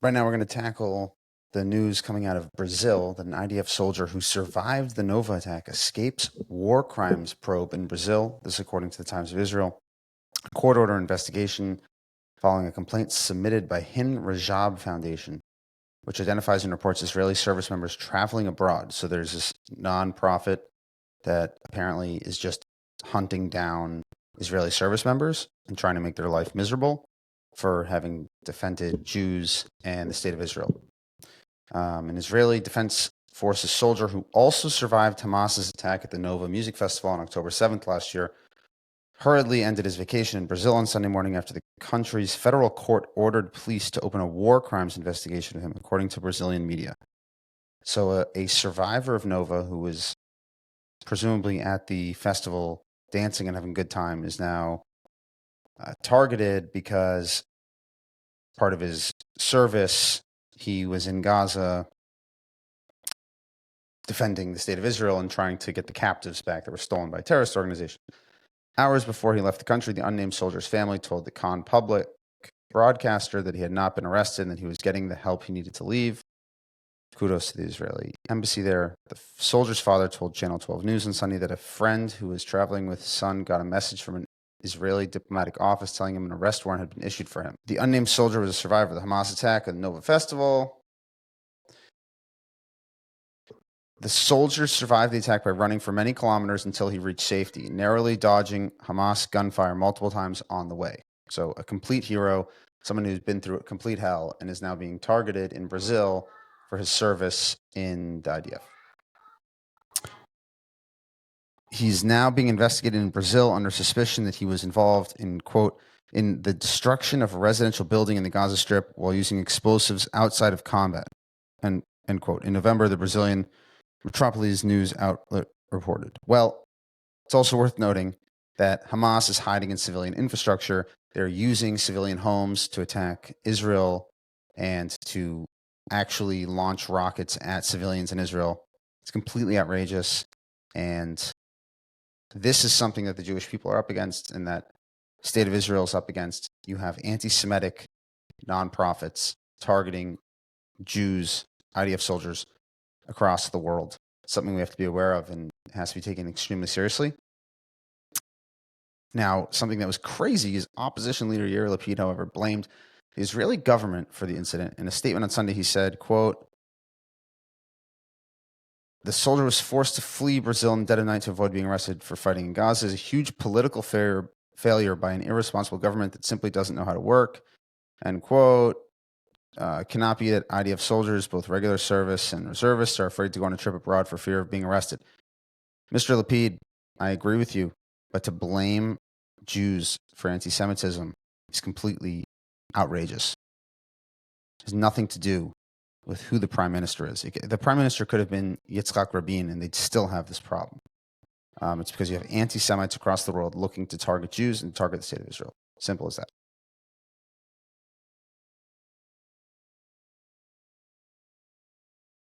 Right now, we're going to tackle the news coming out of Brazil that an IDF soldier who survived the Nova attack escapes war crimes probe in Brazil. This, according to the Times of Israel. A court order investigation following a complaint submitted by Hin Rajab Foundation, which identifies and reports Israeli service members traveling abroad. So there's this nonprofit that apparently is just hunting down Israeli service members and trying to make their life miserable for having defended Jews and the state of Israel. An Israeli Defense Forces soldier who also survived Hamas's attack at the Nova Music Festival on October 7th last year hurriedly ended his vacation in Brazil on Sunday morning after the country's federal court ordered police to open a war crimes investigation of him, according to Brazilian media. So a survivor of Nova who was presumably at the festival dancing and having a good time is now targeted because part of his service, he was in Gaza defending the state of Israel and trying to get the captives back that were stolen by a terrorist organization. Hours before he left the country, the unnamed soldier's family told the Khan public broadcaster that he had not been arrested and that he was getting the help he needed to leave. Kudos to the Israeli embassy there. The soldier's father told Channel 12 News on Sunday that a friend who was traveling with his son got a message from an Israeli diplomatic office telling him an arrest warrant had been issued for him. The unnamed soldier was a survivor of the Hamas attack at the Nova Festival. The soldier survived the attack by running for many kilometers until he reached safety, narrowly dodging Hamas gunfire multiple times on the way. So a complete hero, someone who's been through complete hell and is now being targeted in Brazil for his service in the IDF. He's now being investigated in Brazil under suspicion that he was involved in, quote, in the destruction of a residential building in the Gaza Strip while using explosives outside of combat, and end quote. In November, the Brazilian Metropolis news outlet reported. Well, it's also worth noting that Hamas is hiding in civilian infrastructure. They're using civilian homes to attack Israel and to actually launch rockets at civilians in Israel. It's completely outrageous. And this is something that the Jewish people are up against and that the state of Israel is up against. You have anti-Semitic nonprofits targeting Jews, IDF soldiers, across the world. It's something we have to be aware of and it has to be taken extremely seriously. Now, something that was crazy is opposition leader Yair Lapid, however, blamed the Israeli government for the incident. In a statement on Sunday, he said, quote, "The soldier was forced to flee Brazil in the dead of night to avoid being arrested for fighting in Gaza. Is a huge political failure by an irresponsible government that simply doesn't know how to work." End quote. Cannot be that IDF soldiers, both regular service and reservists, are afraid to go on a trip abroad for fear of being arrested. Mr. Lapid, I agree with you, but to blame Jews for anti-Semitism is completely outrageous. It has nothing to do with who the prime minister is. The prime minister could have been Yitzhak Rabin, and they'd still have this problem. It's because you have anti-Semites across the world looking to target Jews and target the state of Israel. Simple as that.